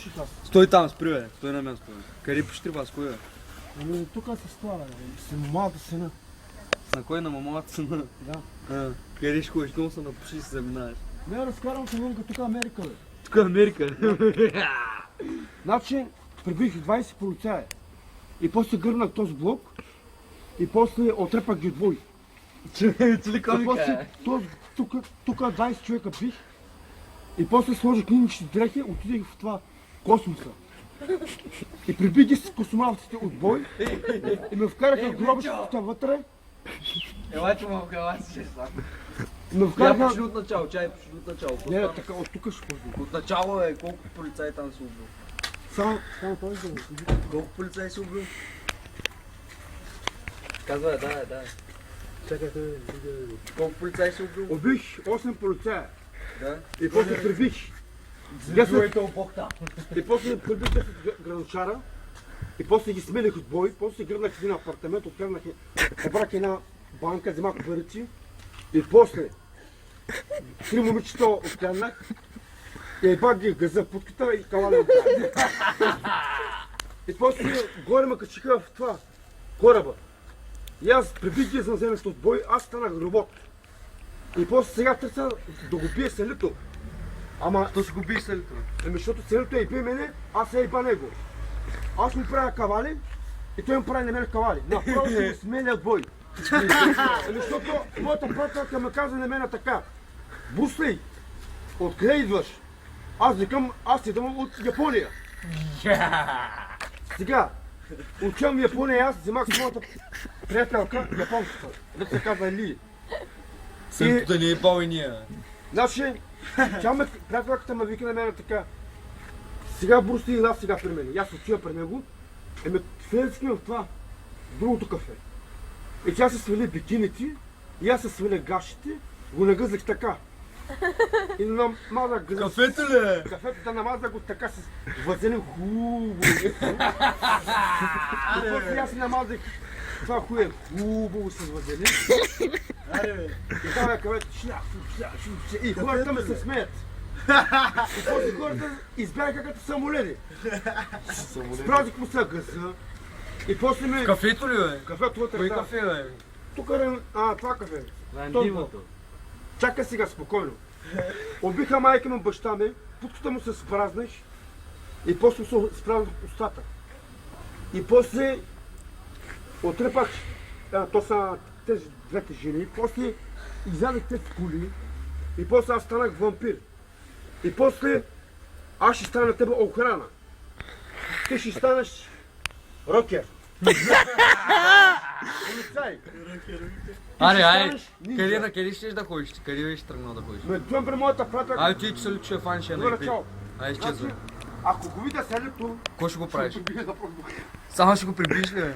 слушай аз. Стой там, спри бе. Стой на място бе. Къде поштрива, с кой бе? Ами тук се става, с малата сина. На кой на мамата сина? Да. Къде ще ходиш? Много се напуши и се заминаваш. Не, разкарам се вънка, тук Америка, бе. Тук е Америка. Значи, прибих 20 полицаи. И после гърнах този блок. И после отрепах ги двой. И после тук 20 човека бих. И после сложих клиничните дрехи, отидех в това космоса. И прибих ги с космонавците от бой. И ме вкараха в гробищата вътре. Елай, че му в глава си ще сам. Ме Я вкараха... почни от начало, чай почни от начало. Не, така, от тук ще почна. От начало е, колко полицаи там си убил? Само той да го Колко полицаи си убил? Казвай, да. Чакайте, Колко полицаи си убил? убих 8 полицая. Да. И после прибих. И после прибих 10 гранчара. И после ги смених от бой. После гръднах един апартамент, откарнах обрах една банка, вземах парици. И после 3 момичета откарнах. И пак ги газа путката и кавали откарнах. И после горе ме качиха в това кораба. И аз прибих ги за да вземеш от бой, аз станах робот. И после сега търся да го бие селито. Ама... То си го биш селито. Ами защото селито е бие мене, аз е иба него. Аз му правя кавали и той му прави на мен кавали. Направо ще го сменя от бой. Ами защото моята приятелка ме каза на мен така. Бусли, откъде идваш? Аз викам, аз идвам от Япония. Сега, отивам в Япония, аз вземах с моята приятелка, японската, да се казва Ли. Селито да ни е пал и ние. Значи, приятелката ме вика на мен така. Сега Брусли и аз сега при мен. И аз отива при него. Сведски в това другото кафе. И тя се свали бикините, и аз се сваля гашите, го нагъзах така. И намазах гъзък. Кафето ли е? Кафето да намазах го така с вазелин хубаво. И после аз намазах това хуе хубаво с вазелин. И там е кафето и хората ме се смеят. И после хората избягаха като самолети. Спразих му се гъза. И после ме... Кафето ли бе? Кафето вътре. Кой да. кафе бе? Тук е... това кафе. Дивото. Чакай сега спокойно. Убиха майка му, баща ми, путката му се спразнеш и после се спразнах устата. И после отрепах, то са тези двете жени, после изядах тези кули и после аз станах вампир. И после аз ще стана на тебе охрана. Ти ще станеш рокер. Полицай. Аре, ниндзя. къде ще да ходиш? Къде ще тръгнал да ходиш? Ме идвам при моята приятелка. Ай, ти че се личи фан ще Добре, найби. чао. Ай, изчезвай. Ако го видя селито, Кой ще го правиш? ще го бие за пробва. Само ще го прибиш ли бе?